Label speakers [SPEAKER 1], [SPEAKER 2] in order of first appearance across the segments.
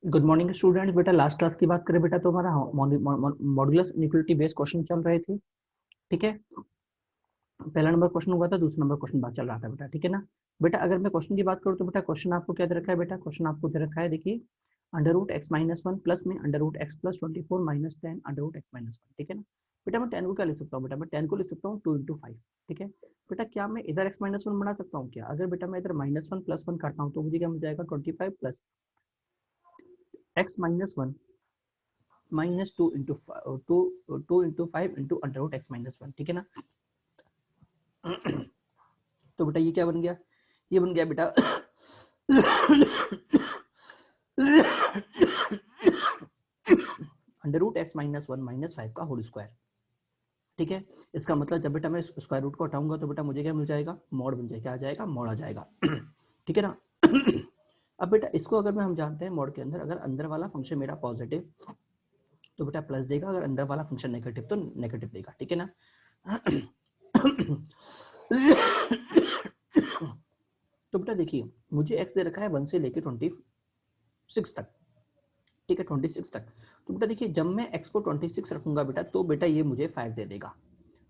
[SPEAKER 1] Good morning students. बेटा last class की बात करें बेटा तो हमारा मॉड्यूलस इनइक्वालिटी बेस्ड क्वेश्चन चल रहे थे। ठीक है, पहला नंबर क्वेश्चन हुआ था, दूसरा नंबर क्वेश्चन बात चल रहा था बेटा। ठीक है ना बेटा, अगर मैं क्वेश्चन की बात करूँ तो बेटा क्वेश्चन आपको क्या दे रखा है बेटा, क्वेश्चन आपको दे रखा है, देखिए under root x minus one plus में under root X plus 24 minus 10 under root x minus one. ठीक है ना बेटा, मैं 10 को क्या लिख सकता हूँ बेटा, मैं 10 को लिख सकता हूँ 2 into 5। ठीक है बेटा, क्या मैं इधर एक्स माइनस वन बना सकता हूँ क्या? अगर बेटा मैं इधर माइनस वन प्लस वन करता हूँ तो मुझे क्या मिल जाएगा, 25 plus x minus one minus two into five into under root x minus one. ठीक है ना तो बेटा ये क्या बन गया, ये बन गया बेटा under root x minus one minus five का होल स्क्वायर। ठीक है, इसका मतलब जब बेटा मैं स्क्वायर रूट को हटाऊंगा तो बेटा मुझे क्या मिल जाएगा, मॉड बन जाएगा, क्या आ जाएगा, मॉड आ जाएगा। ठीक है ना अब बेटा इसको अगर हम जानते हैं मॉड के अंदर, अगर अंदर वाला फंक्शन मेरा पॉजिटिव तो बेटा प्लस देगा, अगर अंदर वाला फंक्शन नेगेटिव तो नेगेटिव देगा। ठीक है ना तो बेटा देखिए, मुझे x दे रखा है 1 से लेके 26 तक। ठीक है, 26 तक। तो बेटा देखिए, जब मैं x को 26 रखूंगा बेटा तो बेटा ये मुझे 5 दे देगा।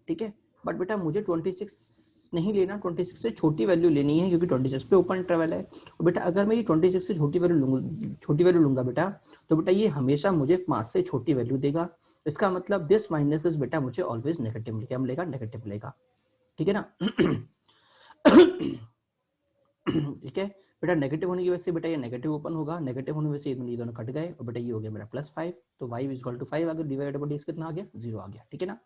[SPEAKER 1] ठीक है, बट बेटा मुझे 26 नहीं लेना, 26 से छोटी वैल्यू लेनी है क्योंकि 26 पे ओपन इंटरवल है। और बेटा अगर मैं ये 26 से छोटी वैल्यू लूंगा बेटा तो बेटा ये हमेशा मुझे 5 से छोटी वैल्यू देगा। इसका मतलब दिस माइनस दिस बेटा मुझे ऑलवेज नेगेटिव मिलेगा, नेगेटिव मिलेगा। ठीक है ना ठीक है बेटा, नेगेटिव होने की वजह से बेटा ये नेगेटिव ओपन होगा, नेगेटिव होने की वजह से ये दोनों कट गए और बेटा ये हो गया मेरा +5। तो y इक्वल टू 5 आ गया, डिवाइडेड बाय डी कितना आ गया, 0 आ गया। ठीक है ना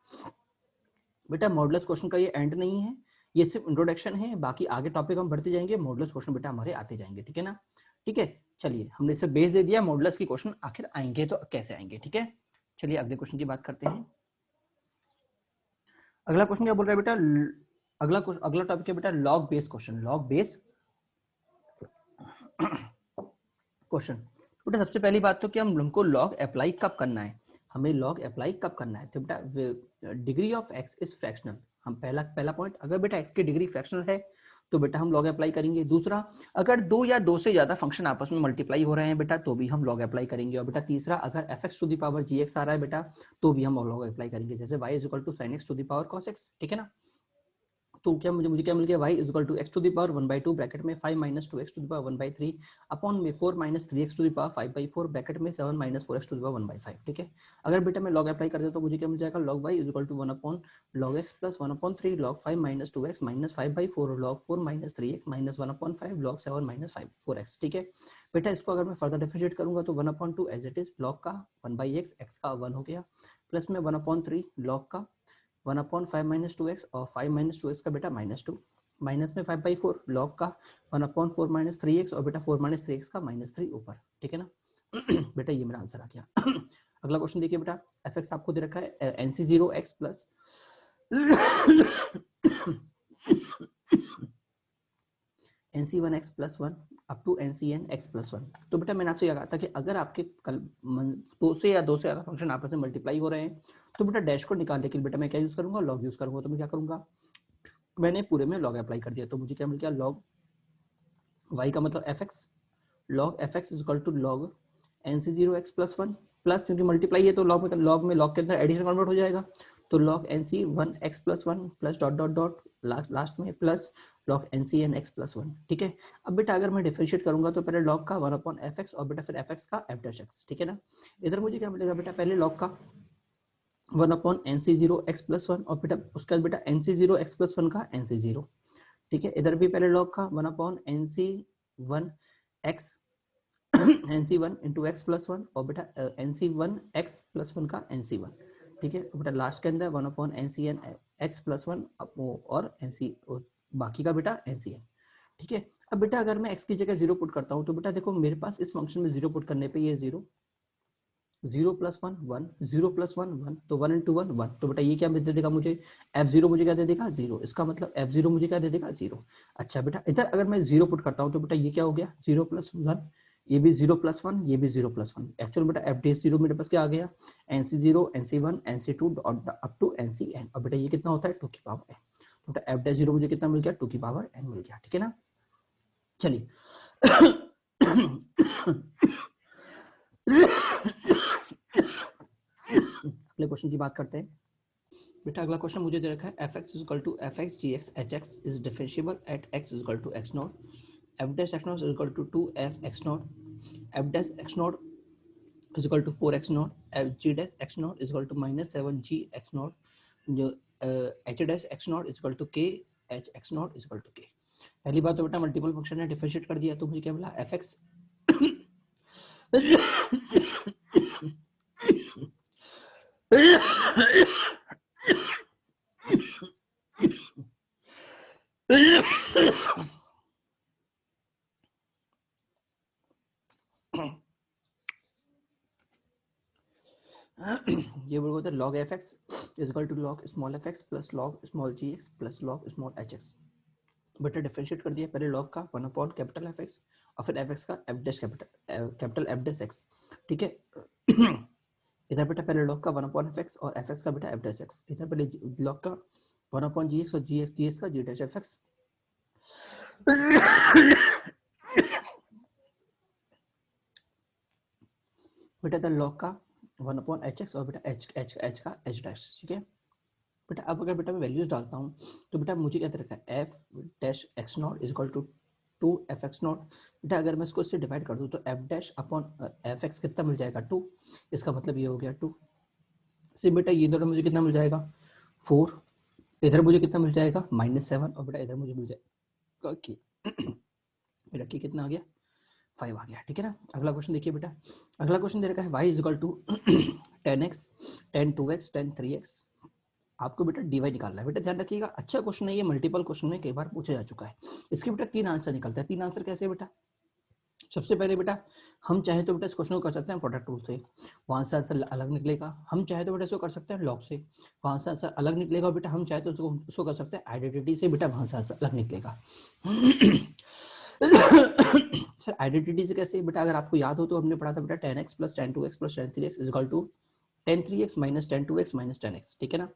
[SPEAKER 1] बेटा, मॉडुलस क्वेश्चन का ये एंड नहीं है, ये सिर्फ इंट्रोडक्शन है, बाकी आगे टॉपिक हम बढ़ते जाएंगे, मॉडुलस क्वेश्चन बेटा हमारे आते जाएंगे। ठीक है ना, ठीक है चलिए, हमने इसे बेस दे दिया, मॉडुलस की क्वेश्चन आखिर आएंगे तो कैसे आएंगे। ठीक है, चलिए अगले क्वेश्चन की बात करते हैं। अगला क्वेश्चन क्या बोल रहा है बेटा, अगला टॉपिक है बेटा log base question, log base question. बेटा सबसे पहली बात तो कि हमको लॉग अप्लाई कब करना है, हमें लॉग अप्लाई कब करना है, तो बेटा degree of x is fractional. हम पहला पॉइंट, अगर बेटा एक्स की डिग्री फ्रैक्शनल है तो बेटा हम लॉग अप्लाई करेंगे। दूसरा, अगर दो या दो से ज्यादा फंक्शन आपस में मल्टीप्लाई हो रहे हैं बेटा तो भी हम लॉग अप्लाई करेंगे। और बेटा तीसरा, अगर F x to the power ji X आ रहा है बेटा तो भी हम लॉग अप्लाई करेंगे, जैसे y is equal to sine x to the power cos x. ठीक है ना, तो क्या मुझे क्या मिल गया, y is equal to x to the power 1/2 bracket में 5 minus 2x to the power 1/3 upon में 4 minus 3x to the power 5/4 bracket में 7 minus 4x to the power 1/5। ठीक है, अगर बेटा मैं लॉग अप्लाई कर देता तो मुझे क्या मिल जाएगा, log y is equal to 1 upon log x plus 1 upon 3 log 5 minus 2x minus 5/4 log 4 minus 3x minus 1 upon 5 log 7 minus 4x। ठीक है बेटा, इसको अगर मैं फर्दर डिफरेंशिएट करूंगा तो 1 upon 2 as it is log का 1/x, x का 1 हो गया, प्लस में 1 अपॉन 3 log का 1 अपॉन 5 माइनस 2x और 5 माइनस 2x का बेटा -2, माइनस में 5/4 log का 1 अपॉन 4 माइनस 3x और बेटा 4 माइनस 3x का -3 ऊपर। ठीक है ना बेटा ये मेरा आंसर आ गया। अगला क्वेश्चन देखिए बेटा, एफ एक्स आपको दे रखा है NC0x plus NC1x plus 1 up to NCnx plus 1। तो बेटा मैंने आपसे क्या कहा था कि अगर आपके दो से ज्यादा फंक्शन आपस में मल्टीप्लाई हो रहे हैं तो बेटा डैश को निकालने के लिए बेटा मैं क्या यूज करूंगा, लॉग यूज करूंगा। तो मैं क्या करूंगा, मैंने पूरे में लॉग अप्लाई कर दिया तो मुझे क्या मिल गया, लॉग y का मतलब f x, log f x is equal to log NC0x plus 1 plus, क्योंकि मल्टीप्लाई है तो लॉग में लॉग के अंदर एडिशन कन्वर्ट हो जाएगा, तो log NC1x plus 1 plus dot dot dot last में प्लस log NCnx प्लस 1। ठीक है, अब बेटा अगर मैं डिफरेंशिएट करूंगा तो पहले log का 1 अपॉन एफ एक्स और बेटा फिर एफ एक्स का एफ डैश एक्स। ठीक है ना, इधर मुझे क्या मिलेगा बेटा, पहले log का 1 अपॉन NC0x प्लस 1 और बेटा उसके बाद बेटा NC0x प्लस 1 का NC0। ठीक है, इधर भी पहले log का 1 upon NC1x NC1 into x plus 1 और बेटा NC1x प्लस 1 का NC1। ठीक है, बेटा लास्ट के अंदर 1 अपॉन NCnx प्लस 1 और NC बाकी का बेटा NCn। ठीक है, अब बेटा अगर मैं x की जगह 0 पुट करता हूँ तो बेटा देखो मेरे पास इस फंक्शन में 0 पुट करने पे ये 0 0 प्लस 1 1 0 प्लस 1 1, तो 1 इंटू 1 1, तो बेटा ये क्या दे देगा मुझे, f0 मुझे क्या दे देगा, 0। इसका मतलब f0 मुझे क्या दे देगा, 0। अच्छा बेटा, इधर अगर मैं 0 पुट करता हूँ तो बेटा ये क्या हो गया, 0 प्लस 1, ये भी 0 प्लस 1, ये भी 0 प्लस 1। एक्चुअल बेटा एफ डी 0 मेरे पास क्या आ गया, NC0 NC1 NC2 up to NCn, और बेटा ये कितना होता है 2 की पावर n। तो बेटा एफ डैश 0 मुझे कितना मिल गया, 2 की पावर n मिल गया। ठीक है ना, चलिए अगले क्वेश्चन की बात करते हैं बेटा। अगला क्वेश्चन मुझे दे रखा है f x equal to f x ji x h x is differentiable at x equal to x not, f dash x not equal to 2f x not, f dash x not is equal to 4x naught, f g dash x naught is equal to minus 7g x naught, जो h dash x naught is equal to k h x naught is equal to k। पहली बात तो बेटा multiple function है, differentiate कर दिया तो मुझे क्या मिला fx ये बोल होता है log fx is equal to log small fx plus log small gx plus log small hx। बेटा डिफरेंशिएट कर दिया पहले log का 1 अपॉन कैपिटल fx और फिर fx का f dash capital f dash x, ठीक है। इधर बेटा पहले log का 1 अपॉन fx और fx का बेटा f डैश x, इधर पहले log का 1 अपॉन gx और gx का g डैश fx। बेटा इधर log का 1 अपॉन hx और बेटा h का h डैश, ठीक है बेटा। अब अगर बेटा मैं वैल्यूज डालता हूँ तो बेटा मुझे क्या रखा है f dash x not is equal to 2f(x नॉट)। बेटा अगर मैं इसको इससे डिवाइड कर दूँ तो f डैश अपॉन fx कितना मिल जाएगा 2, इसका मतलब ये हो गया 2 से बेटा ये दोनों मुझे कितना मिल जाएगा 4, इधर मुझे कितना मिल जाएगा -7 और बेटा इधर मुझे मिल जाएगा कि बेटा की कितना आ गया 5 आ गया, ठीक है ना। अगला क्वेश्चन देखिए बेटा। अगला क्वेश्चन दे रखा है y is equal to 10x 10 2x 10 3x। आपको बेटा डीवाई निकालना है। बेटा ध्यान रखिएगा अच्छा क्वेश्चन है ये, मल्टीपल क्वेश्चन में कई बार पूछा जा चुका है। इसके बेटा 3 आंसर निकलता है। 3 आंसर कैसे बेटा? सबसे पहले बेटा हम चाहे तो बेटा इस क्वेश्चन को कर सकते हैं प्रोडक्ट रूल से, वहां से आंसर अलग निकलेगा। हम चाहे तो बेटा इसको कर सकते हैं लॉग से, वहां से आंसर अलग निकलेगा। और बेटा हम चाहे तो उसको कर सकते हैं आइडेंटिटी से, बेटा वहां से आंसर अलग निकलेगा। सर आइडेंटिटी से कैसे बेटा? अगर आपको याद हो तो हमने पढ़ा था बेटा 10x plus 10 2x plus 10 3x is equal to 10 3x minus 10 2x minus 10x, ठीक है ना।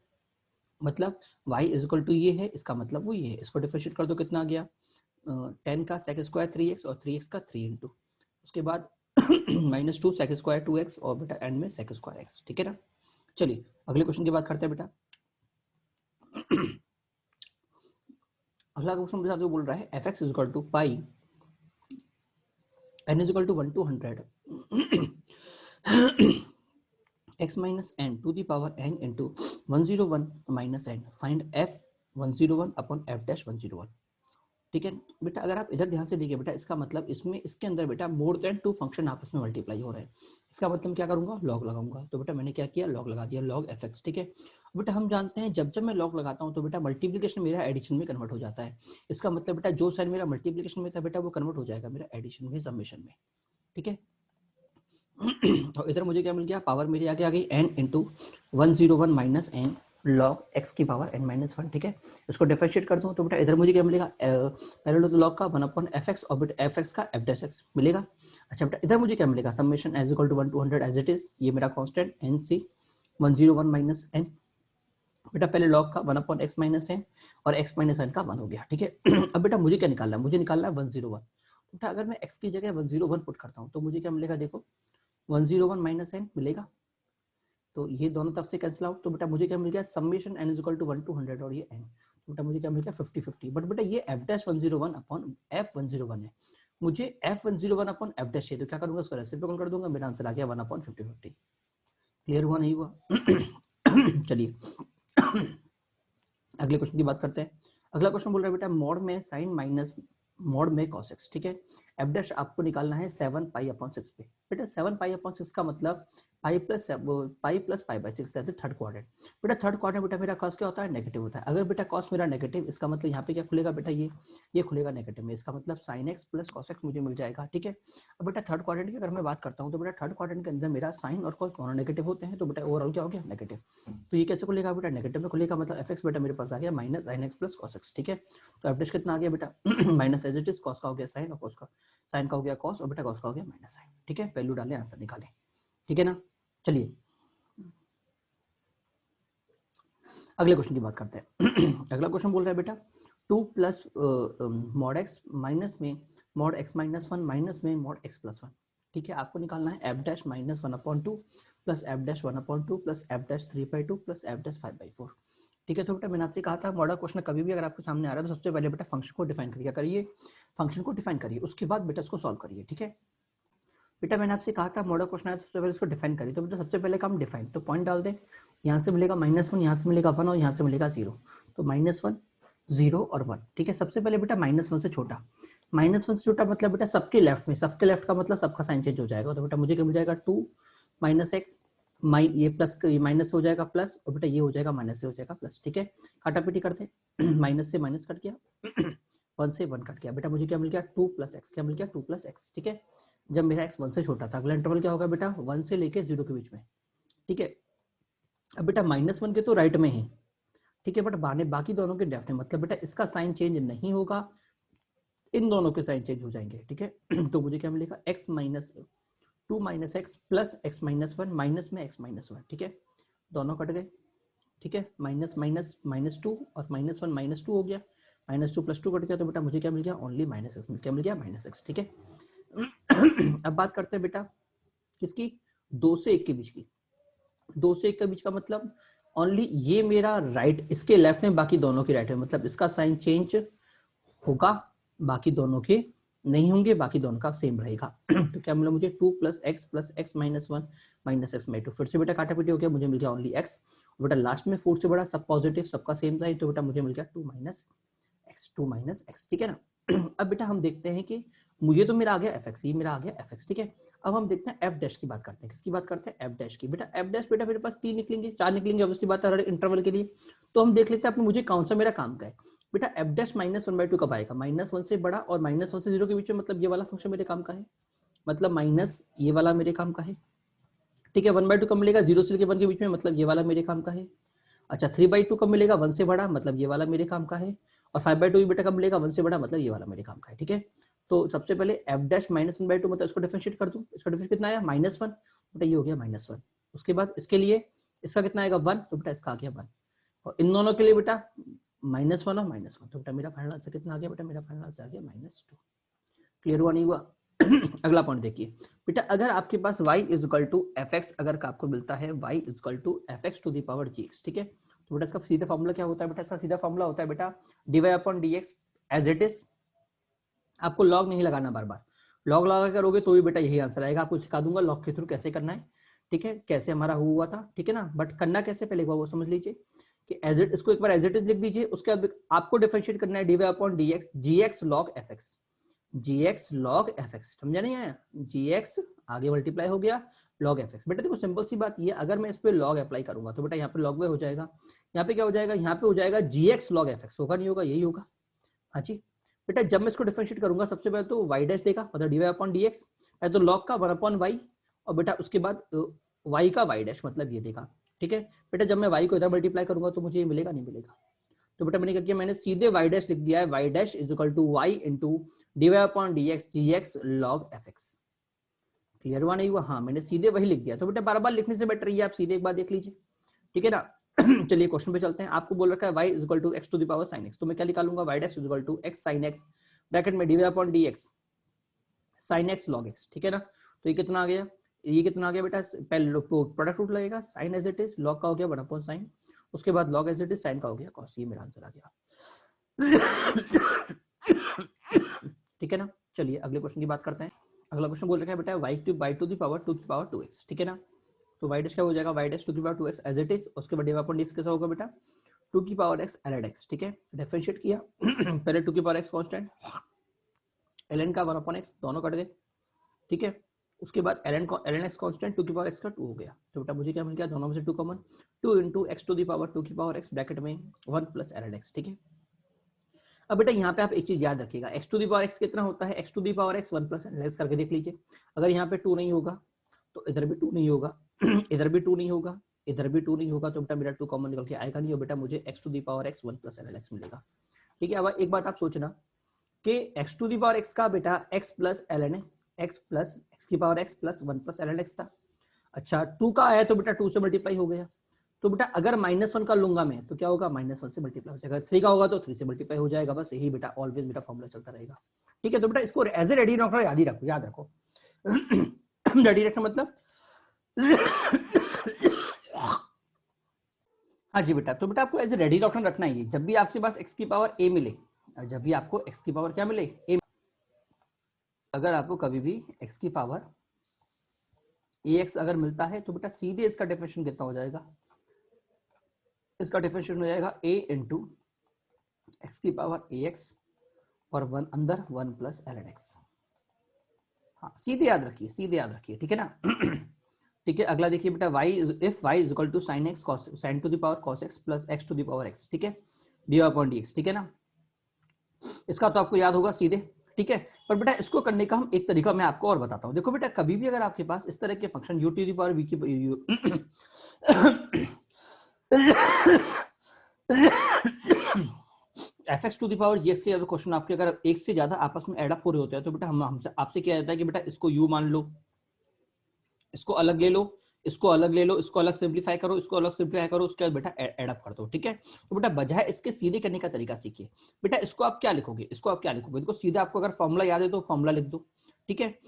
[SPEAKER 1] मतलब y इज इक्वल टू ये है, इसका मतलब वो ये है। इसको डिफरेंशिएट कर दो कितना आ गया 10 का सेक स्क्वायर 3x और 3x का 3 इंटू, उसके बाद -2 सेक स्क्वायर 2x और बेटा एंड में सेक स्क्वायर x, ठीक है ना। चलिए अगले क्वेश्चन की बात करते हैं बेटा। अगला क्वेश्चन बेटा जो बोल रहा है fx is equal to pi n is equal to 1 to 100 x minus n to the power n into 101 minus n, find f 101 upon f dash 101, ठीक है बेटा। अगर आप इधर ध्यान से देखिए बेटा, इसका मतलब इसमें इसके अंदर बेटा मोर देन 2 फंक्शन आपस में मल्टीप्लाई हो रहे हैं। इसका मतलब क्या करूंगा लॉग लगाऊंगा। तो बेटा मैंने क्या किया लॉग लगा दिया, लॉग fx, ठीक है। बेटा हम जानते हैं जब जब मैं लॉग लगाता हूं तो बेटा मल्टीप्लिकेशन मेरा एडिशन में कन्वर्ट हो जाता है। इसका मतलब बेटा जो साइन मेरा मल्टीप्लिकेशन में था बेटा वो कन्वर्ट हो जाएगा मेरा एडिशन में, समेशन में, ठीक है। और इधर मुझे क्या मिल गया पावर मेरी आगे आ गई n into 101 minus n log x की पावर n माइनस 1, ठीक है। इसको डिफरेंशिएट कर दूं तो बेटा इधर मुझे क्या मिलेगा पहले तो लॉग का 1 अपॉन fx और बेटा fx का f डैश x मिलेगा। अच्छा बेटा इधर मुझे क्या मिलेगा summation is equal to 1 to 100 as it is, ये मेरा constant n C 101 minus n। बेटा पहले लॉग का 1 अपॉन x माइनस n और x माइनस n का 1 हो गया, ठीक है। अब बेटा मुझे क्या निकालना है? मुझे निकालना है 101। बेटा अगर मैं x की जगह 101 पुट करता हूँ तो मुझे क्या मिलेगा देखो 101 माइनस n मिलेगा, तो ये दोनों तरफ से कैंसिल आउट। तो बेटा मुझे क्या मिल गया summation n is equal to 1 to 100 और ये n, तो बेटा मुझे क्या मिल गया 50 50। बट बेटा ये f डैश 101 अपॉन f 101 है, मुझे f 101 अपॉन f डैश है, तो क्या करूंगा इसको रेसिप्रोकल कर दूंगा, मेरा आंसर आ गया 1 अपॉन 50 50। क्लियर हुआ नहीं हुआ? चलिए अगले क्वेश्चन की बात करते हैं। अगला क्वेश्चन बोल रहा है बेटा मॉड में साइन माइनस मॉड में cos x, ठीक है। f डैश आपको निकालना है 7 पाई अपॉन 6 पे। बेटा 7 पाई अपॉन 6 का मतलब pi plus pi by 6, that is third quadrant. बेटा थर्ड क्वाड्रेंट बेटा मेरा cos क्या होता है नेगेटिव होता है। अगर बेटा cos मेरा नेगेटिव, इसका मतलब यहाँ पे क्या खुलेगा बेटा ये खुलेगा नेगेटिव में, इसका मतलब sin x plus cos x मुझे मिल जाएगा, ठीक है। अब बेटा थर्ड क्वाड्रेंट की अगर मैं बात करता हूँ तो बेटा थर्ड क्वाड्रेंट के अंदर मेरा साइन और cos दोनों नेगेटिव होते हैं, तो बेटा ओवरऑल क्या हो गया नेगेटिव। तो ये कैसे खुलेगा बेटा नेगेटिव में खुलेगा, मतलब fx बेटा मेरे पास आ गया minus sin x plus cos x, ठीक है। तो f डैश कितना आ गया बेटा minus as it is, cos का हो गया sin और cos का साइन का हो गया cos और बेटा cos का हो गया माइनस साइन, ठीक है। वैल्यू डालें आंसर निकालें, ठीक है ना। चलिए अगले क्वेश्चन की बात करते हैं। अगला क्वेश्चन बोल रहा है बेटा 2 प्लस मॉड x माइनस में मॉड x माइनस 1 माइनस में मॉड x प्लस 1, ठीक है, आपको निकालना है F dash minus 1/2 plus F dash 1/2 plus F dash 3/2 plus F dash 5/4। ठीक है, तो बेटा मैंने आपसे कहा था मॉडल क्वेश्चन कभी भी अगर आपके सामने आ रहा है तो सबसे पहले बेटा फंक्शन को डिफाइन करिए, करिए फंक्शन को डिफाइन करिए, उसके बाद बेटा इसको सॉल्व करिए। ठीक है बेटा, मैंने आपसे कहा था मॉडल क्वेश्चन आया तो सबसे पहले इसको डिफाइन करिए, तो बेटा सबसे पहले काम डिफाइन, तो पॉइंट डाल दें, यहाँ से मिलेगा -1, यहाँ से मिलेगा 1 और यहाँ से मिलेगा 0, तो -1 0 और 1। ठीक है, सबसे पहले बेटा -1 से छोटा, -1 से छोटा मतलब बेटा सबके लेफ्ट में, सबके लेफ्ट का मतलब सबका साइन चेंज हो जाएगा, तो बेटा मुझे क्या मिल जाएगा 2 - x, ये प्लस माइनस हो जाएगा प्लस, और बेटा ये हो जाएगा माइनस से हो जाएगा प्लस। ठीक है, काटापीटी करते हैं माइनस से माइनस कट गया 1 से 1 कट गया, बेटा मुझे क्या मिल गया 2 + x, क्या मिल गया 2 + x। ठीक है, जब मेरा x 1 से छोटा था, अगला इंटरवल क्या होगा बेटा 1 से लेके 0 के बीच में। ठीक है, अब बेटा -1 के तो राइट में है, ठीक है, बट बाकी दोनों के लेफ्ट में, मतलब बेटा इसका साइन चेंज नहीं होगा, इन दोनों के साइन चेंज हो जाएंगे। ठीक है तो मुझे क्या मिलेगा x - 2 - x plus x - 1 minus में x - 1। ठीक है, दोनों कट गए। ठीक है, माइनस माइनस -2 और -1 -2 हो गया, -2 + 2 कट गया, तो बेटा मुझे क्या मिल गया ओनली -x, क्या मिल गया -x। ठीक है अब बात करते हैं बेटा किसकी, 2 से 1 के बीच की। 2 से 1 के बीच का मतलब ओनली ये मेरा राइट, इसके लेफ्ट में, बाकी दोनों के राइट में, मतलब इसका साइन चेंज होगा, बाकी दोनों के नहीं होंगे, बाकी दोनों का सेम रहेगा तो क्या मिला मुझे 2 + x plus x - 1 minus x/2। फिर से बेटा काटापीटी हो गया, मुझे मिल गया ओनली x, बेटा लास्ट में 4 से बड़ा सब पॉजिटिव, सबका सेम था, तो बेटा मुझे मिल गया 2 - x। ठीक है ना अब बेटा हम देखते हैं कि मुझे तो मेरा आ गया fx, ये मेरा आ गया fx। ठीक है, अब हम देखते हैं f डैश की बात करते हैं, किसकी बात करते हैं f डैश की। बेटा f डैश बेटा मेरे पास 3 निकलेंगे, 4 निकलेंगे, ऑब्वियसली बात है इंटरवल के लिए, तो हम देख लेते हैं मुझे कौन सा मेरा काम का है। बेटा f डैश -1/2 कब आएगा, -1 से बड़ा और -1 से 0 के बीच में, मतलब ये वाला फंक्शन मेरे काम का है, मतलब माइनस ये वाला मेरे काम का है। ठीक है, 1/2 कब मिलेगा, 0 से लेकर 1 के बीच में, मतलब ये वाला मेरे काम का है। अच्छा 3/2 कब मिलेगा, 1 से बड़ा, मतलब ये वाला मेरे काम का है। और 5/2 बेटा कब मिलेगा, 1 से बड़ा, मतलब ये वाला मेरे काम का है। ठीक है, तो सबसे पहले f डैश -1/2 मतलब इसको डिफरेंशिएट कर दूं, इसका डिफरेंशिएट कितना आया -1, बेटा ये हो गया -1। उसके बाद इसके लिए इसका कितना आएगा 1, तो बेटा इसका आ गया 1, और इन दोनों के लिए बेटा -1 और -1, तो बेटा मेरा फाइनल आंसर कितना आ गया, बेटा मेरा फाइनल आंसर आ गया -2। क्लियर हुआ नहीं हुआ अगला पॉइंट देखिए बेटा, अगर आपके पास y = fx, अगर आपको मिलता है y = fx⁻gx, ठीक है, तो बेटा इसका सीधा फॉर्मूला क्या होता है, बेटा इसका सीधा फॉर्मूला होता है बेटा dy/dx एज इट इज, आपको लॉग नहीं लगाना, बार बार लॉग लगा करोगे तो भी बेटा यही आंसर आएगा, आपको सिखा दूंगा लॉग के थ्रू कैसे करना है। ठीक है, कैसे हमारा हुआ था, ठीक है ना, बट करना कैसे पहले एक बार वो समझ लीजिए कि एज इट, इसको एक बार एज इट इज लिख दीजिए, उसके बाद आपको डिफरेंशिएट करना है dy/dx gx log fx, gx log fx, समझा नहीं आया, gx आगे मल्टीप्लाई हो गया log fx। बेटा देखो सिंपल सी बात ये, अगर मैं इस पे log अप्लाई करूंगा तो बेटा यहाँ पे log हो जाएगा, यहाँ पे क्या हो जाएगा, यहाँ पे हो जाएगा gx log fx, होगा नहीं होगा, यही होगा। हाँ जी बेटा, जब मैं इसको डिफरेंशिएट करूंगा सबसे पहले तो y डैश देगा, मतलब dy/dx, तो log का 1/y, और बेटा उसके बाद y का y डैश, मतलब ये देगा। ठीक है बेटा, जब मैं y को इधर मल्टीप्लाई करूंगा तो मुझे ये मिलेगा नहीं मिलेगा, तो बेटा मैंने क्या किया, मैंने सीधे y डैश लिख दिया है, y dash = y into dy/dx gx log fx। Clear हुआ नहीं हुआ, हाँ मैंने सीधे वही लिख दिया, तो बेटा बार बार लिखने से बेटर ये आप सीधे एक बार देख लीजिए। ठीक है ना चलिए क्वेश्चन पे चलते हैं, आपको बोल रखा है y = x sin x, तो मैं क्या निकालूंगा, y dash = x sin x bracket में dy/dx sin x log x। ठीक है ना, तो ये कितना आ गया, ये कितना आ गया बेटा, पहले प्रोडक्ट रूट लगेगा, sin as it is, log का हो गया 1/sin, उसके बाद log as it is, sin का हो गया cos, ये मेरा आंसर आ गया ठीक है ना, चलिए अगले क्वेश्चन की बात करते हैं। अगला क्वेश्चन बोल रखा है बेटा y/2 ठीक है ना, तो y डैश क्या हो जाएगा, y dash 2 as it is, उसके बाद dy/dx कैसा होगा बेटा 2x ln x। ठीक है, डिफरेंशिएट किया पहले 2x कांस्टेंट, ln का 1/x, दोनों कट गए। ठीक है, उसके बाद ln x कांस्टेंट 2x का 2 हो गया, तो बेटा मुझे क्या मिल गया, दोनों में से 2 कॉमन, 2 × x⁻2x ब्रैकेट में 1 + ln x। ठीक है, अब बेटा यहाँ पे आप एक चीज याद रखिएगा, x⁻x कितना होता है, x⁻x 1 + ln x करके देख लीजिए, अगर यहाँ पे 2 नहीं होगा तो इधर भी 2 नहीं होगा इधर भी 2 नहीं होगा, इधर भी 2 नहीं होगा, तो बेटा मेरा 2 कॉमन निकल के आएगा नहीं, और बेटा मुझे x⁻x 1 + ln x मिलेगा। ठीक है, अब एक बात आप सोचना कि x⁻x का बेटा x + ln x + x⁻x + 1 + ln x था। अच्छा 2 का आया तो बेटा 2 से मल्टीप्लाई हो गया, तो बेटा अगर -1 का लूंगा मैं तो क्या होगा, -1 से मल्टीप्लाई हो जाएगा, 3 का होगा तो 3 से मल्टीप्लाई हो जाएगा, बस यही बेटा ऑलवेज मेरा फॉर्मूला चलता रहेगा। ठीक है, तो बेटा इसको एज ए रेडी नोट याद ही रखो, याद रखो रेडी रखना मतलब हाँ जी बेटा, तो बेटा आपको एज ए रेडी डॉक्टर रखना है। जब भी आपके पास x की पावर a मिले, जब भी आपको x की पावर क्या मिले a, अगर आपको कभी भी x की पावर ax अगर मिलता है तो बेटा सीधे इसका डेफिनेशन कितना हो जाएगा, इसका डेफिनेशन हो जाएगा a इंटू एक्स की पावर ax और 1 अंदर 1 प्लस ln x। हाँ सीधे याद रखिए, सीधे याद रखिए, ठीक है ना। ठीक है, अगला देखिए बेटा y if y is equal to sin x cos sin to the power cos x plus x to the power x, ठीक है, dy अपॉन dx, ठीक है ना। इसका तो आपको याद होगा सीधे, ठीक है। पर बेटा इसको करने का हम एक तरीका मैं आपको और बताता हूँ। देखो बेटा कभी भी अगर आपके पास इस तरह के function u to the power v की f x to the power ji x के क्वेश्चन आपके अगर एक से ज्यादा आपस में एड अप हो रहे होते हैं तो बेटा हम हमसे आपसे क्या जाता है कि बेटा इसको u मान लो, इसको अलग ले लो, इसको अलग ले लो, इसको अलग सिंप्लीफाई करो, इसको अलग सिंप्लीफाई करो, उसके बाद बेटा एड अप कर दो, ठीक है। तो बेटा बजाय इसके सीधे करने का तरीका सीखिए। बेटा इसको आप क्या लिखोगे, इसको आप क्या लिखोगे, इसको सीधे आपको अगर फॉर्मूला याद है तो फॉर्मूला लिख दो, ठीक है।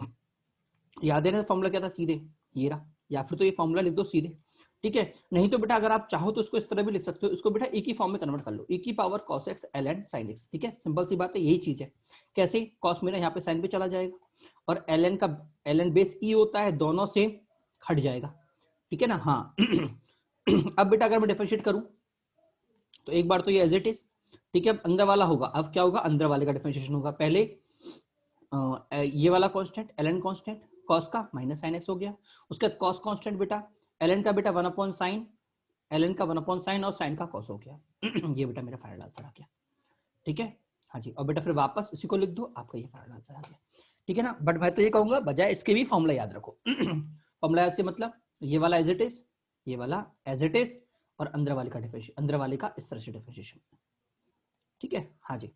[SPEAKER 1] याद है ना फॉर्मूला क्या था, सीधे ये रहा, या फिर तो ये फॉर्मूला लिख दो सीधे, ठीक है। नहीं तो बेटा अगर आप चाहो तो इसको इस तरह भी लिख सकते हो, इसको बेटा e की फॉर्म में कन्वर्ट कर लो, e की power cos x ln sin x, ठीक है। सिंपल सी बात है, यही चीज है। कैसे, cos मेरा यहाँ पे sin पे चला जाएगा और ln का ln बेस e होता है, दोनों से हट जाएगा, ठीक है ना। हाँ अब बेटा अगर मैं डिफरेंशिएट करूं तो एक बार तो ये एज इट इज, ठीक है। अब अंदर वाला होगा, अब क्या होगा, अंदर वाले का डिफरेंशिएशन होगा। पहले ये वाला कांस्टेंट ln कांस्टेंट cos का माइनस sin x हो गया, उसके बाद cos कांस्टेंट बेटा ln का बेटा 1 अपॉन साइन, ln का 1 अपॉन साइन और साइन का cos हो गया। ये बेटा मेरा फाइनल आंसर आ गया, ठीक है। हाँ जी, और बेटा फिर वापस इसी को लिख दो, आपका ये फाइनल आंसर आ गया, ठीक है ना। बट मैं तो ये कहूंगा बजाय इसके भी फॉर्मूला याद रखो। फॉर्मूला याद से मतलब ये वाला एज इट इज, ये वाला एज इट इज, और अंदर वाले का डिफरेंशिएशन, अंदर वाले का इस तरह से डिफरेंशिएशन, ठीक है। हाँ जी,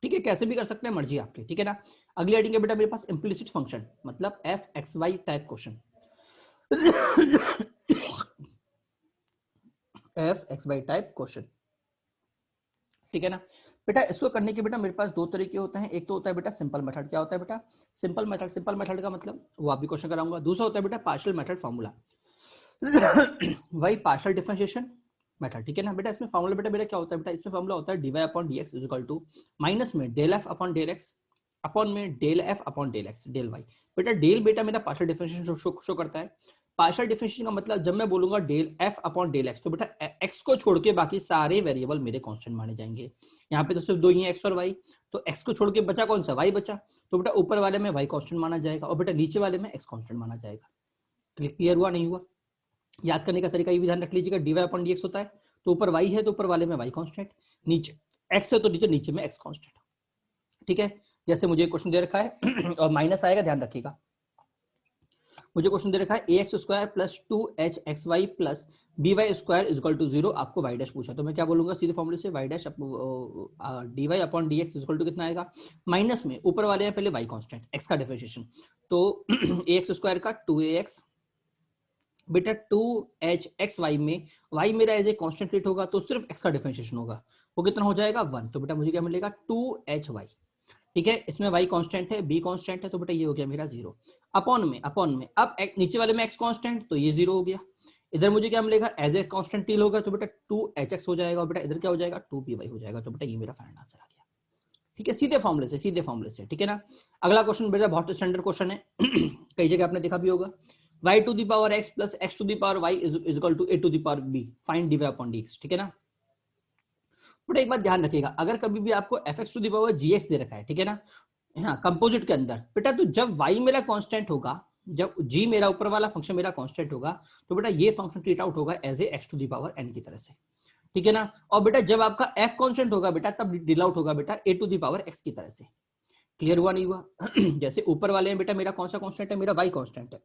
[SPEAKER 1] ठीक है, कैसे भी कर सकते हैं, मर्जी आपकी, ठीक है ना। अगली हेडिंग है बेटा मेरे पास इम्प्लिसिट फंक्शन, मतलब f x y type question. F x y type question, ठीक है ना। बेटा इसको करने के बेटा मेरे पास दो तरीके होते हैं। एक तो होता है बेटा सिंपल मेथड, क्या होता है बेटा, सिंपल मेथड। सिंपल मेथड का मतलब वो आप भी क्वेश्चन कराऊंगा। दूसरा होता है बेटा पार्शियल मेथड फॉर्मूला, वही पार्शियल डिफरेंशिएशन मेथड, ठीक है ना। बेटा इसमें फॉर्मूला बेटा मेरा क्या होता है, बेटा इसमें फॉर्मूला होता है dy upon dx is equal to minus में del F upon del X upon में del F upon del X del Y. बेटा डेल बेटा मेरा पार्शियल डिफरेंशिएशन शो करता है। पार्शियल डिफरेंशिएशन का मतलब जब मैं बोलूंगा del F upon del x तो बेटा एक्स को छोड़ के बाकी सारे वेरिएबल मेरे कांस्टेंट माने जाएंगे। यहाँ पे तो सिर्फ दो ही है, एक्स और वाई, तो एक्स को छोड़ के बचा कौन सा, वाई बचा, तो बेटा ऊपर वाले में वाई कांस्टेंट माना जाएगा और बेटा नीचे वाले में एक्स कांस्टेंट माना जाएगा। क्लियर हुआ, नहीं हुआ। याद करने का तरीका ये भी ध्यान रख लीजिएगा, dy अपॉन dx होता है तो ऊपर y है तो ऊपर वाले में y कांस्टेंट, नीचे x है तो नीचे में x कांस्टेंट, ठीक है। जैसे मुझे क्वेश्चन दे रखा है और माइनस आएगा, ध्यान रखिएगा। मुझे क्वेश्चन दे रखा है ax square plus 2hxy plus by square is equal to 0, आपको y डैश पूछा, तो मैं क्या बोलूंगा सीधे फॉर्मूले से, y dash dy upon dx is equal to कितना आएगा, माइनस में ऊपर वाले में पहले y कांस्टेंट x का डिफरेंशिएशन, तो ax स्क्वायर का 2ax बेटा 2hxy में y मेरा एज ए कांस्टेंट रेट होगा तो सिर्फ x का डिफरेंशिएशन होगा, वो कितना हो जाएगा 1, तो बेटा मुझे क्या मिलेगा 2hy, ठीक है। इसमें y कांस्टेंट है, b कांस्टेंट है, तो बेटा ये हो गया मेरा 0 अपॉन में अब नीचे वाले में x कांस्टेंट तो ये 0 हो गया। इधर मुझे क्या मिलेगा, एज ए कांस्टेंट टील होगा तो बेटा 2hx हो जाएगा और बेटा इधर क्या हो जाएगा 2by हो जाएगा, तो बेटा ये मेरा फाइनल आंसर आ गया, ठीक है। सीधे फॉर्मूले से, ठीक है ना। अगला क्वेश्चन बेटा बहुत स्टैंडर्ड क्वेश्चन है, कई जगह आपने देखा भी होगा, y to the power x plus x to the power y is equal to a to the power b, find dy upon dx, ठीक है ना। बट एक बात ध्यान रखिएगा, अगर कभी भी आपको fx to the power gx दे रखा है, ठीक है ना, हाँ कंपोजिट के अंदर बेटा, तो जब y मेरा कांस्टेंट होगा, जब g मेरा ऊपर वाला फंक्शन मेरा कांस्टेंट होगा तो बेटा ये फंक्शन ट्रीट आउट होगा as a x to the power n की तरह से, ठीक है ना। और बेटा जब आपका f कांस्टेंट होगा बेटा तब डील आउट होगा बेटा a to the power x की तरह से। क्लियर हुआ, नहीं हुआ। जैसे ऊपर वाले में बेटा मेरा कौन सा कांस्टेंट है, मेरा y कांस्टेंट है।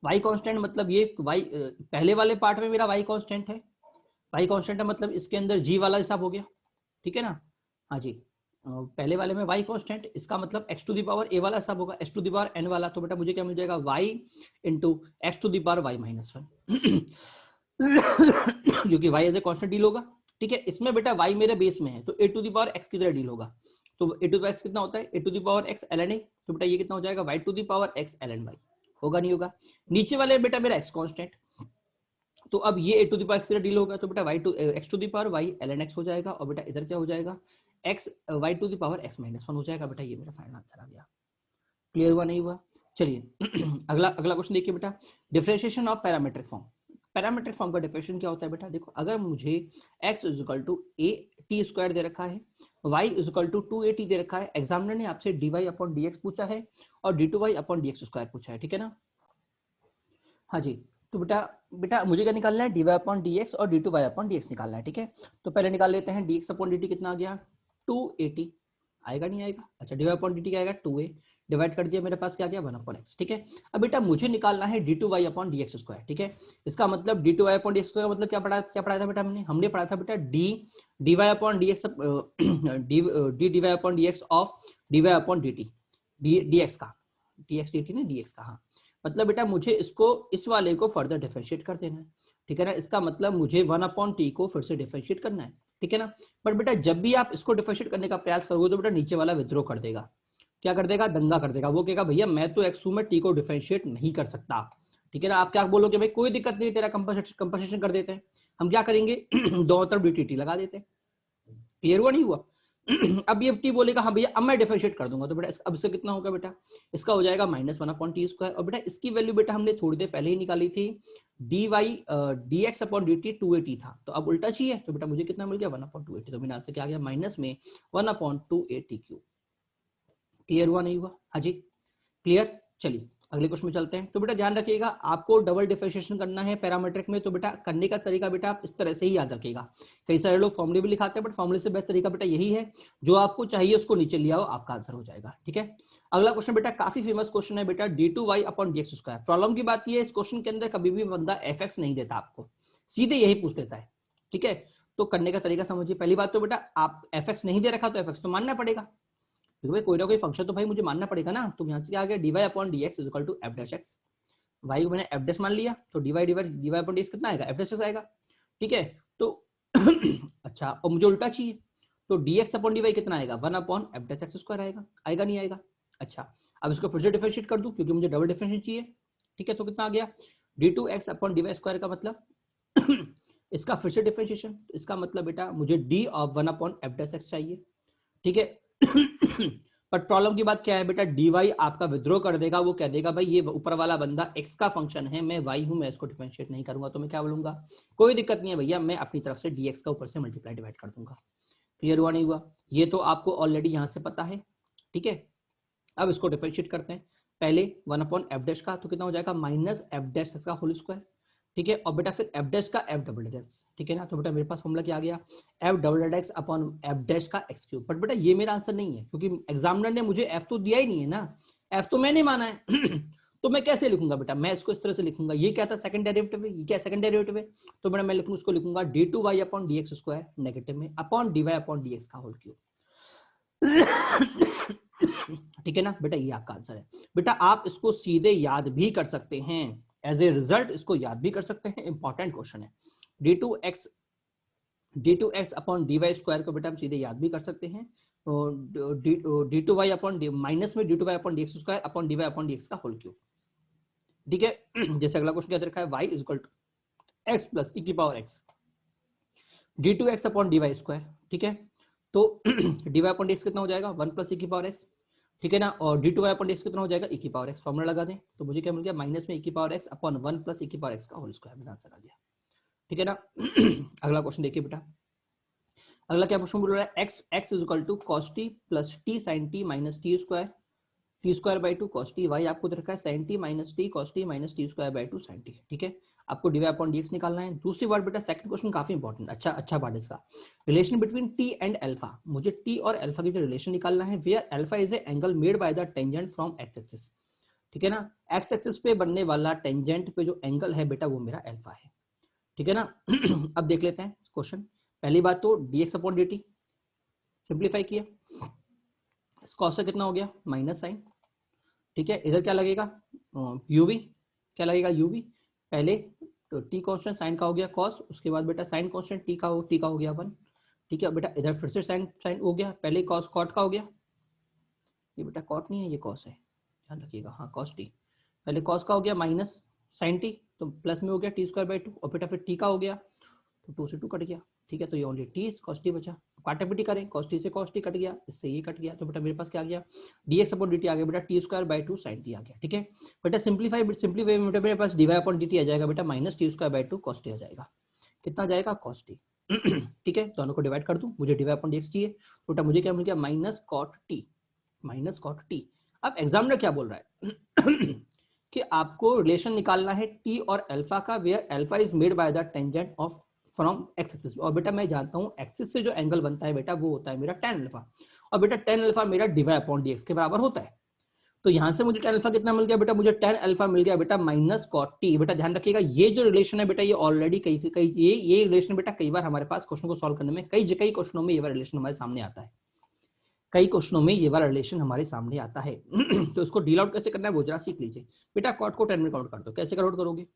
[SPEAKER 1] y कांस्टेंट मतलब ये y पहले वाले पार्ट में मेरा y कांस्टेंट है, y कांस्टेंट है मतलब इसके अंदर g वाला हिसाब हो गया, ठीक है ना। हाँ जी, पहले वाले में y कांस्टेंट, इसका मतलब x to the power a वाला हिसाब होगा, x to the power n वाला, तो बेटा मुझे क्या मिल जाएगा y into x to the power y minus 1, क्योंकि y as a constant deal होगा, ठीक है। इसमें बेटा y मेरे बेस में है तो a to the power x की तरह डील होगा, तो a to the power x कितना होता है, a to the power x ln a, तो बेटा ये कितना हो जाएगा y to the power x ln y, होगा नहीं होगा। नीचे वाले बेटा मेरा x कांस्टेंट, तो अब ये a to the power x से डील होगा तो बेटा x to the power y ln x हो जाएगा और बेटा इधर क्या हो जाएगा x y to the power x minus 1 हो जाएगा। बेटा ये मेरा फाइनल आंसर आ गया। क्लियर हुआ नहीं हुआ? चलिए अगला क्वेश्चन देखिए बेटा, differentiation of parametric form. Parametric form का डिफरेंशिएशन क्या होता है बेटा? देखो अगर मुझे x is equal to a t square दे रखा है, y is equal to 2at दे रखा है, एग्जामिनर ने आपसे dy अपॉन dx पूछा है और d2y अपॉन dx स्क्वायर पूछा है, ठीक है ना? हाँ जी, तो बेटा बेटा मुझे क्या निकालना है? dy अपॉन dx और d2y अपॉन dx निकालना है, ठीक है? तो पहले निकाल लेते हैं, dx अपॉन dt कितना आ गया? 2at आएगा नहीं आएगा? अच्छा, dy अपॉन dt क्या आएगा? 2a डिवाइड कर दिया, मेरे पास क्या गया 1 अपॉन x, ठीक है? अब बेटा मुझे निकालना है d2y अपॉन dx स्क्वायर, ठीक है? इसका मतलब d2y अपॉन dx स्क्वायर मतलब क्या पढ़ा था बेटा हमने पढ़ा था बेटा dy upon dx dy upon dx of dy upon dt dx का dx dt ने dx का, हाँ मतलब बेटा मुझे इसको इस वाले को फर्दर डिफरेंशिएट कर देना है, ठीक है ना? इसका मतलब मुझे 1 अपॉन टी को फिर से डिफरेंशिएट करना है, ठीक है ना? बट बेटा जब भी आप इसको डिफरेंशिएट करने का प्रयास करोगे तो बेटा नीचे वाला विथड्रॉ कर देगा, क्या कर देगा? दंगा कर देगा। वो कहेगा भैया मैं तो एक्स में टी को डिफरेंशिएट नहीं कर सकता, ठीक है ना? आप क्या बोलोगे? भाई कोई दिक्कत नहीं, तेरा कंपनसेशन कर देते हैं। हम क्या करेंगे? दोनों तरफ dt लगा देते हैं। क्लियर हुआ नहीं हुआ? अब ये टी बोलेगा हाँ भैया अब मैं डिफरेंशिएट कर दूंगा, तो बेटा अब इसका कितना होगा बेटा? इसका हो जाएगा -1 अपॉन टी स्क्वायर, और बेटा इसकी वैल्यू बेटा हमने थोड़ी देर पहले ही निकाली थी, dy dx upon dt 2at था, तो अब उल्टा चाहिए, तो बेटा मुझे कितना मिल गया 1 अपॉन 2at, तो मेरा आंसर क्या आ गया? माइनस में 1 अपॉन 2at क्यूब। क्लियर हुआ नहीं हुआ? हाँ जी क्लियर। चलिए अगले क्वेश्चन में चलते हैं। तो बेटा ध्यान रखिएगा, आपको डबल डिफरेंशिएशन करना है पैरामीट्रिक में, तो बेटा करने का तरीका बेटा आप इस तरह से ही याद रखिएगा। कई सारे लोग फॉर्मूले भी लिखाते हैं, बट फॉर्मूले से बेस्ट तरीका बेटा यही है, जो आपको चाहिए उसको नीचे लिया हो, आपका आंसर हो जाएगा, ठीक है? अगला क्वेश्चन बेटा काफी फेमस क्वेश्चन है बेटा, d2y upon dx square. Problem की बात यह है, इस क्वेश्चन के अंदर कभी भी बंदा fx नहीं देता आपको, सीधे यही पूछ लेता है, ठीक है? तो करने का तरीका समझिए। पहली बात तो बेटा आप fx नहीं दे रखा तो fx तो मानना पड़ेगा, भाई कोई ना कोई फंक्शन तो भाई मुझे मानना पड़ेगा ना। तो यहाँ से क्या आ गया? dy upon dx is equal to f dash x। y को मैंने f डैश मान लिया, तो dy अपॉन dx कितना आएगा? f डैश x आएगा, ठीक है? तो अच्छा, और मुझे उल्टा चाहिए, तो dx अपॉन dy कितना आएगा? 1 upon f dash x square आएगा, आएगा नहीं आएगा? अच्छा, अब इसको फिर से डिफरेंशिएट कर दूं क्योंकि मुझे डबल डिफरेंशिएट चाहिए, ठीक है? तो कितना आ गया? d2x अपॉन dy स्क्वायर का मतलब इसका फिर से डिफरेंशिएशन, इसका मतलब बेटा मुझे d of 1 upon f dash x चाहिए, ठीक है? पर प्रॉब्लम की बात क्या है बेटा? dy आपका विथड्रॉ कर देगा, वो कह देगा भाई ये ऊपर वाला बंदा x का फंक्शन है, मैं y हूं, मैं इसको डिफरेंशिएट नहीं करूंगा, तो मैं क्या बोलूंगा? कोई दिक्कत नहीं है भैया, मैं अपनी तरफ से dx का ऊपर से मल्टीप्लाई डिवाइड कर दूंगा। क्लियर हुआ नहीं हुआ? ये तो आपको ऑलरेडी यहां से पता है, ठीक है? अब इसको डिफरेंशिएट करते हैं। पहले 1 अपॉन f डैश का, तो कितना हो जाएगा? माइनस f डैश का होल स्क्वायर, ठीक है? और बेटा फिर f डैश का f डबल डैश, ठीक है ना? तो बेटा मेरे पास फॉर्मूला क्या आ गया? f double dash upon f dash का x क्यूब। बट बेटा ये मेरा आंसर नहीं है, क्योंकि एग्जामिनर ने मुझे f तो दिया ही नहीं है ना, f तो मैंने माना है। तो मैं कैसे लिखूंगा बेटा? मैं इसको इस तरह से लिखूंगा, ये क्या था? सेकंड डेरिवेटिव है, ये क्या सेकंड डेरिवेटिव है? तो बेटा मैं लिखूंगा, उसको लिखूंगा d2y upon dx square negative में अपॉन dy अपॉन dx का होल क्यूब। ठीक है ना बेटा? ये आपका आंसर है। बेटा आप इसको सीधे याद भी कर सकते हैं, एज ए रिजल्ट इसको याद भी कर सकते हैं, इंपॉर्टेंट क्वेश्चन है। d2x अपॉन dy स्क्वायर को बेटा हम सीधे याद भी कर सकते हैं, d2y अपॉन माइनस में d2y upon dx square upon dy upon dx का होल क्यूब, ठीक है? जैसे अगला क्वेश्चन क्या दे रखा है? y is equal to x plus e की power x d2x upon dy square, ठीक है? तो dy अपॉन dx कितना हो जाएगा? 1 प्लस e की पावर x, ठीक है ना? और d2y अपॉन dx कितना हो जाएगा? e की पावर x। फॉर्मूला लगा दें तो मुझे क्या मिल गया? माइनस में e की power x upon 1 plus e की पावर x का होल स्क्वायर। मेरा आंसर आ गया, ठीक है ना? अगला क्वेश्चन देखिए बेटा, अगला क्या क्वेश्चन बोल रहा है? x is equal to cos t plus t sin t minus t square by 2 cos t। y आपको दे रखा है sin t minus t cos t minus t square by 2 sin t, ठीक है? आपको dy अपॉन dx निकालना है। दूसरी बात बेटा, सेकंड क्वेश्चन काफी इंपॉर्टेंट, अच्छा पार्ट इसका, relation between t and alpha. मुझे t और अल्फा की जो रिलेशन निकालना है, where alpha is a angle made by the tangent from x axis, ठीक है ना? x एक्सिस पे बनने वाला टेंजेंट पे जो एंगल है बेटा वो मेरा अल्फा है, ठीक है ना? अब देख लेते हैं क्वेश्चन। पहली बात तो dx अपॉन dt सिंप्लीफाई किया, cos का कितना हो गया? माइनस साइन, ठीक है? इधर क्या लगेगा? uv, क्या लगेगा? uv। पहले तो t कांस्टेंट साइन का हो गया cos, उसके बाद बेटा साइन कांस्टेंट t का हो गया 1, ठीक है? बेटा इधर फिर से साइन हो गया, पहले cos cot का हो गया, ये बेटा cot नहीं है, ये cos है, ध्यान रखिएगा, हाँ cos t, पहले कॉस का हो गया माइनस साइन टी, तो प्लस में हो गया टी स्क्वायर बाई 2, और बेटा फिर टी का हो गया तो 2 से 2 कट गया, ठीक है, तो ये ओनली टी कॉस टी बचा। काटापिटी करें, कॉस टी से कॉस टी कट गया, इससे ये कट गया, तो बेटा मेरे पास क्या आ गया, dx अपॉन dt आ गया बेटा T square by 2 sine T आ गया, ठीक है। बेटा सिंप्लीफाई में बेटा मेरे पास dy अपॉन dt आ जाएगा बेटा minus T square by 2 cos T आ जाएगा, कितना आ जाएगा कॉस टी, ठीक है, दोनों को डिवाइड कर दूं, मुझे dy अपॉन dx चाहिए, बेटा मुझे क्या मिल गया minus cot t, minus cot t. अब एग्जामिनर क्या बोल रहा है कि आपको रिलेशन निकालना है टी और अल्फा का, where alpha is made by the tangent of from x axis, और बेटा मैं जानता हूं एक्सिस से जो एंगल बनता है बेटा वो होता है मेरा tan अल्फा, और बेटा tan अल्फा मेरा dy अपॉन dx के बराबर होता है। तो यहां से मुझे tan अल्फा कितना मिल गया बेटा, मुझे tan अल्फा मिल गया बेटा माइनस cot t। बेटा ध्यान रखिएगा ये जो रिलेशन है बेटा ये ऑलरेडी कई ये रिलेशन बेटा कई बार हमारे पास क्वेश्चन को सॉल्व करने में कई क्वेश्चनों में ये वाला रिलेशन हमारे सामने आता है, कई क्वेश्चनों में ये वाला रिलेशन हमारे सामने आता है। तो इसको डील आउट कैसे करना है वो जरा सीख लीजिए। बेटा कॉट को 10 में काउंट कर दो, कैसे काउंट करोगे,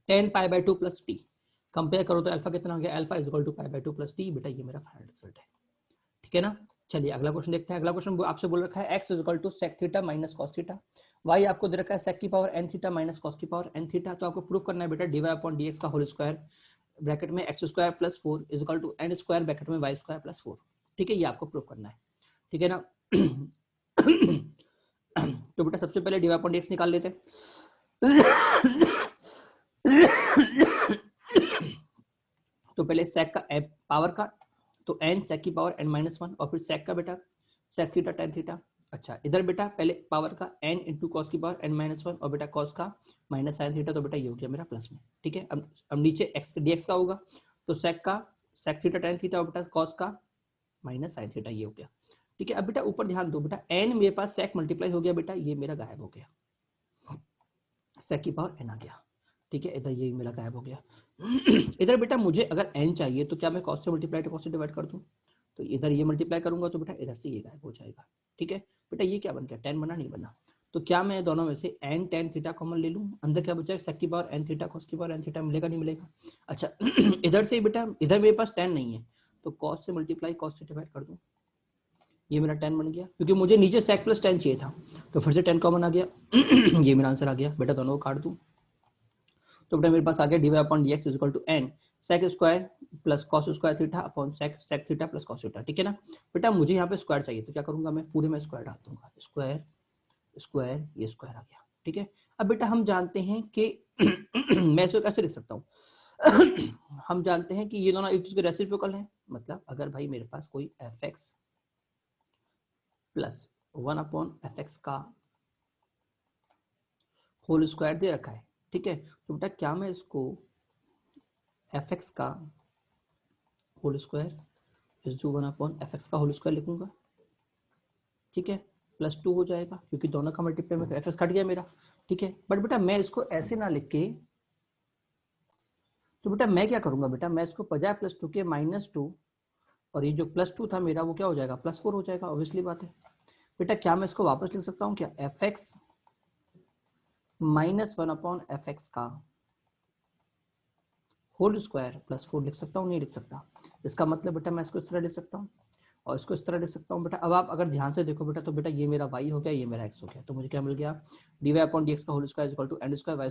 [SPEAKER 1] 10 pi by 2 plus t, compare करो तो अल्फा कितना हो गया, alpha is equal to pi by 2 plus t, बेटा ये मेरा फाइनल रिजल्ट है, ठीक है ना। चलिए अगला क्वेश्चन देखते हैं। अगला क्वेश्चन आपसे बोल रखा है x is equal to sec theta minus cos theta, y आपको दे रखा है sec की power n theta minus cos की पावर n थीटा, तो आपको प्रूव करना है बेटा dy अपॉन dx का होल स्क्वायर ब्रैकेट में x square plus 4 is equal to n square bracket में y स्क्वायर प्लस 4, ठीक है, ये आपको प्रूव करना है, ठीक है ना। तो बेटा सबसे पहले dy अपॉन dx निकाल लेते हैं। तो पहले sec का पावर का तो n sec की पावर n माइनस 1, और फिर sec का बेटा sec थीटा tan थीटा। अच्छा इधर बेटा पहले पावर का n इंटू कॉस की पावर n माइनस 1, और बेटा कॉस का माइनस साइन थीटा, तो बेटा ये हो गया मेरा प्लस में, ठीक है। अब नीचे x dx का होगा तो sec थीटा tan थीटा, और बेटा कॉस का माइनस साइन थीटा, ये हो गया, ठीक है। अब बेटा ऊपर ध्यान दो बेटा n मेरे पास sec मल्टीप्लाई हो गया बेटा, ये मेरा गायब हो गया, sec की पावर n आ गया, ठीक है, इधर ये मेरा गायब हो गया। इधर बेटा मुझे अगर n चाहिए तो क्या मैं cos से मल्टीप्लाई cos से डिवाइड कर दूं, तो इधर ये मल्टीप्लाई करूंगा तो बेटा इधर से ये गायब हो जाएगा, ठीक है। बेटा ये क्या बन गया tan बना नहीं बना, तो क्या मैं दोनों में से n tan थीटा कॉमन ले लूं, अंदर क्या बचा sec की पावर n थीटा cos की पावर n थीटा, मिलेगा नहीं मिलेगा। अच्छा इधर से बेटा इधर मेरे पास tan नहीं है तो cos से मल्टीप्लाई cos से डिवाइड कर दूं, ये मेरा tan बन गया, क्योंकि मुझे नीचे sec प्लस tan चाहिए था तो फिर से tan कॉमन आ गया। ये मेरा आंसर आ गया बेटा, दोनों को काट दूं तो बेटा मेरे पास आ गया dy upon dx is equal to n sec square plus cos square theta upon sec theta plus cos theta, ठीक है ना। बेटा मुझे यहाँ पे स्क्वायर चाहिए तो क्या करूंगा मैं पूरे में स्क्वायर डाल दूंगा, स्क्वायर स्क्वायर ये स्क्वायर आ गया, ठीक है। अब बेटा हम जानते हैं कि मैं इसको कैसे लिख सकता हूँ। हम जानते हैं कि ये दोनों एक दूसरे के रेसिप्रोकल हैं, मतलब अगर भाई मेरे पास कोई fx प्लस 1 अपॉन fx का होल स्क्वायर दे रखा है, ठीक है, तो बेटा क्या मैं इसको fx का whole square is to 1 upon fx का होल स्क्वायर लिखूंगा, ठीक है, प्लस 2 हो जाएगा क्योंकि दोनों का मल्टीप्लाई में fx कट गया मेरा, ठीक है। बट बेटा मैं इसको ऐसे ना लिख के, तो बेटा मैं क्या करूंगा बेटा, मैं इसको बजाय प्लस 2 के माइनस 2, और ये जो प्लस 2 था मेरा वो क्या हो जाएगा प्लस 4 हो जाएगा, ऑब्वियसली बात है। बेटा क्या मैं इसको वापस लिख सकता हूँ क्या, fx माइनस 1 अपॉन fx का होल स्क्वायर प्लस 4 लिख सकता हूँ, नहीं लिख सकता। इसका मतलब बेटा मैं इसको इस तरह लिख सकता हूँ और इसको इस तरह लिख सकता हूँ। बेटा अब आप अगर ध्यान से देखो बेटा तो बेटा ये मेरा y हो गया, ये मेरा x हो गया, तो मुझे क्या मिल गया dy अपॉन dx का whole square equal to n square y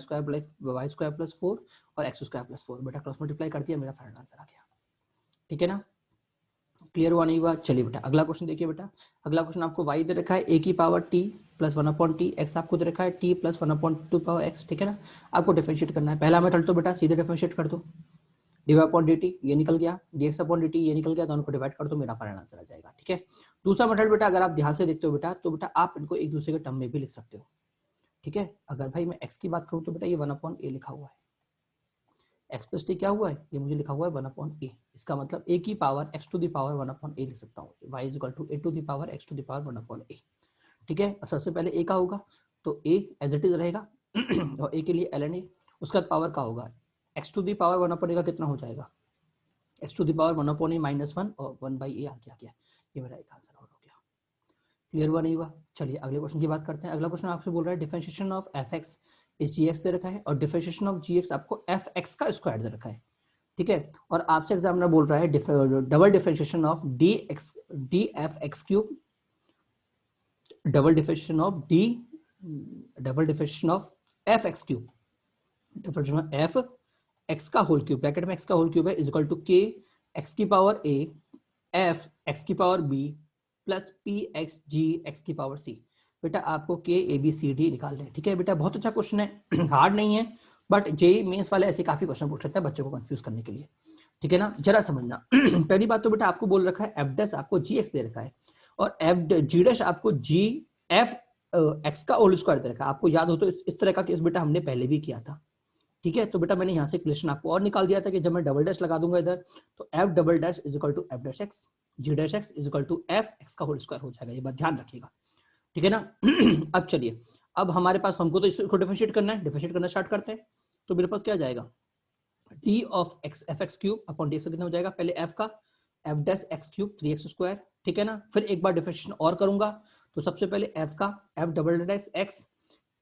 [SPEAKER 1] square plus 4 और x स्क्वायर प्लस 4, बेटा क्रॉस मल्टीप्लाई कर दिया, मेरा फाइनल आंसर आ गया, ठीक है ना। क्लियर हुआ नहीं हुआ, चलिए बेटा अगला क्वेश्चन देखिए। बेटा अगला क्वेश्चन आपको y दे रखा है a की power t plus 1 upon T, x आपको दे रखा है t plus 1 upon 2 power x, ठीक है ना। आपको डिफरेंशिएट करना है, पहला मेथड तो बेटा सीधे डिफरेंशिएट कर दो, dy अपॉन dt ये निकल गया, dx अपॉन dt ये निकल गया, दोनों को डिवाइड कर दो, मेरा फाइनल आंसर आ जाएगा, ठीक है। दूसरा मेथड बेटा अगर आप ध्यान से देखते हो बेटा तो बेटा आप इनको एक दूसरे के टर्म में भी लिख सकते हो, ठीक है। अगर भाई मैं x की बात करूं तो बेटा ये 1 अपॉन a लिखा हुआ है, x प्लस टी क्या हुआ है, ये मुझे लिखा हुआ है 1 अपॉन a, इसका मतलब a की power x to the power 1 upon a लिख सकता हूँ, y is equal to a to the power x to the power 1 upon a, ठीक है। सबसे पहले a का होगा तो a एज इट इज रहेगा और a के लिए ln a, उसका पावर का होगा x to the power 1 upon a का कितना हो जाएगा x to the power 1 upon a minus 1 और 1 बाई a आ गया, ये मेरा एक आंसर और हो गया। क्लियर हुआ नहीं हुआ, चलिए अगले क्वेश्चन की बात करते हैं। अगला क्वेश्चन आपसे बोल रहा है डिफरेंशिएशन ऑफ fx इस gx दे रखा है और डिफरेंशिएशन ऑफ gx आपको fx का स्क्वायर दे रखा है, ठीक है। और आपसे एग्जामिनर बोल रहा है double differentiation of dfx cube, double differentiation of F X cube, F x का होल क्यूब, ब्रैकेट में एक्स का होल क्यूब है, is equal to K X की पावर ए एफ एक्स की power B plus P X जी X की power C. बेटा आपको के ए बी सी डी निकालना है, ठीक है बेटा, बहुत अच्छा क्वेश्चन है, हार्ड नहीं है, बट जेईई मेंस वाले ऐसे काफी क्वेश्चन पूछ लेते हैं बच्चों को कंफ्यूज करने के लिए, ठीक है ना, जरा समझना। पहली बात तो बेटा आपको बोल रखा है एफ डैश आपको जी एक्स दे रखा है, और एफ जी डैश आपको जी एफ एक्स का होल स्क्वायर दे रखा है। आपको याद हो तो इस तरह का केस बेटा हमने पहले भी किया था, ठीक है। तो बेटा मैंने यहाँ से क्वेश्चन आपको और निकाल दिया था कि जब मैं डबल डैश लगा दूंगा इधर, तो f double dash is equal to f dash x g dash x is equal to f x का होल स्क्वायर हो जाएगा, ये बात ध्यान रखिएगा, ठीक है ना। अब चलिए, अब हमारे पास हमको तो इसको डिफरेंशिएट करना है, डिफरेंशिएट करना स्टार्ट करते हैं। तो मेरे पास क्या जाएगा, D of x F X cube upon D x कितना हो जाएगा, पहले एफ का F dash x cube 3x square, ठीक है ना। फिर एक बार डिफरेंशिएशन और करूंगा, तो सबसे पहले एफ का F double dash x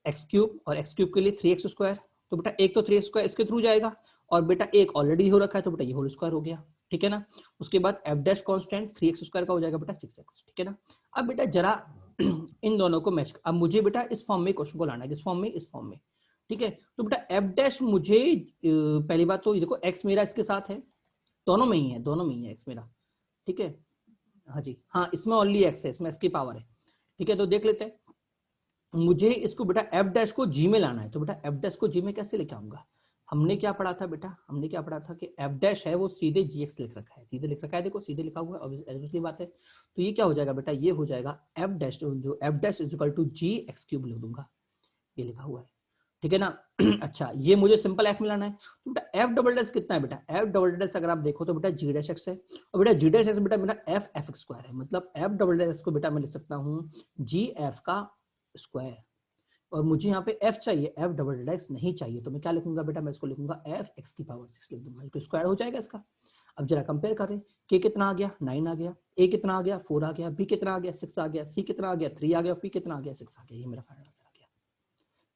[SPEAKER 1] x cube, और एक्स क्यूब के लिए 3x स्क्वायर, तो बेटा एक तो 3x स्क्वायर इसके थ्रू जाएगा, और बेटा एक ऑलरेडी हो रखा है, तो बेटा ये होल स्क्वायर हो गया, ठीक है ना। उसके बाद F dash constant 3x square का हो जाएगा बेटा 6x, ठीक है ना। अब बेटा जरा इन दोनों को मैच, अब मुझे बेटा इस फॉर्म में क्वेश्चन को लाना है, किस फॉर्म में, इस फॉर्म में, ठीक है। तो बेटा एफ डैश मुझे पहली बात तो देखो एक्स मेरा इसके साथ है, दोनों में ही है, दोनों में ही है एक्स मेरा, ठीक है। हाँ जी, हाँ इसमें ओनली एक्स है, इसमें एक्स की पावर है, ठीक है। तो देख लेते हैं, मुझे इसको बेटा एफ डैश को जी में लाना है, तो बेटा एफ डैश को जी में कैसे लेके आऊंगा, हमने क्या पढ़ा था बेटा, हमने क्या पढ़ा था कि एफ डैश है वो सीधे जी एक्स लिख रखा है, सीधे लिख रखा है, देखो सीधे लिखा हुआ है, ऑब्वियसली बात है। तो ये क्या हो जाएगा बेटा, ये हो जाएगा एफ डैश, जो f dash is equal to g x cube लिख दूंगा, ये लिखा हुआ है, ठीक है ना। अच्छा ये मुझे सिंपल एक्स में लाना है, तो बेटा एफ डबल डैश कितना है बेटा, एफ डबल डैश अगर आप देखो तो बेटा जी डैश एक्स है, और बेटा जी डैश एक्स बेटा मेरा एफ एफ एक्स स्क्वायर है, मतलब एफ डबल डैश को बेटा मैं लिख सकता हूँ जी एफ का स्क्वायर, और मुझे यहाँ पे f चाहिए, f डबल डैश नहीं चाहिए, तो मैं क्या लिखूंगा बेटा, मैं इसको लिखूंगा f x की पावर 6 लिख दूंगा, तो स्क्वायर हो जाएगा इसका। अब जरा कंपेयर करें, k कितना आ गया 9 आ गया, a कितना आ गया 4 आ गया, b कितना आ गया 6 आ गया, c कितना आ गया 3 आ गया, p कितना आ गया 6 आ गया, ये मेरा फाइनल आंसर आ गया।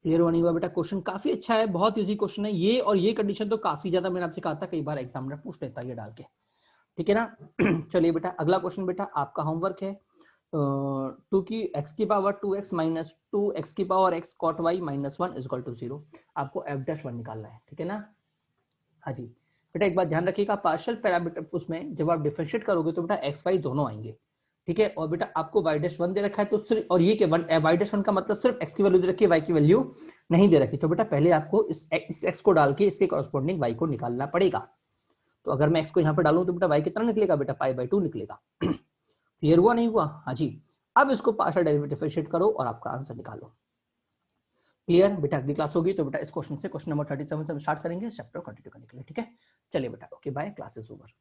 [SPEAKER 1] क्लियर होने हुआ बेटा, क्वेश्चन काफी अच्छा है, बहुत इजी क्वेश्चन है ये, और ये कंडीशन तो काफी ज्यादा मैंने आपसे कहा था कई बार एग्जामिनर पूछ लेता है ये डाल के, ठीक है ना। चलिए बेटा अगला क्वेश्चन बेटा आपका होमवर्क है, 2 की x की पावर 2x माइनस 2x की power x cot y minus 1 is equal to 0, आपको f डैश 1 निकालना है, ठीक है ना। हाँ जी बेटा एक बात ध्यान रखिएगा, पार्शियल पैरामीटर उसमें जब आप डिफरेंशिएट करोगे तो बेटा x y दोनों आएंगे, ठीक है। और बेटा आपको y डैश 1 दे रखा है, तो सिर्फ, और ये के y डैश 1 का मतलब सिर्फ x की वैल्यू दे रखी है, y की वैल्यू नहीं दे रखी, तो बेटा पहले आपको इस x को डाल के इसके कॉरस्पॉन्डिंग y को निकालना पड़ेगा। तो अगर मैं x को यहाँ पे डालूं तो बेटा y कितना निकलेगा बेटा, पाई बाई 2 निकलेगा। क्लियर हुआ नहीं हुआ, हाँ जी। अब इसको पार्शियल डेरिवेटिव डिफरेंशिएट करो और आपका आंसर निकालो। क्लियर बेटा, अगली क्लास होगी तो बेटा इस क्वेश्चन से, क्वेश्चन नंबर 37 से स्टार्ट करेंगे, चैप्टर कंटिन्यू करने के लिए, ठीक है। चलिए बेटा, okay bye, class is over.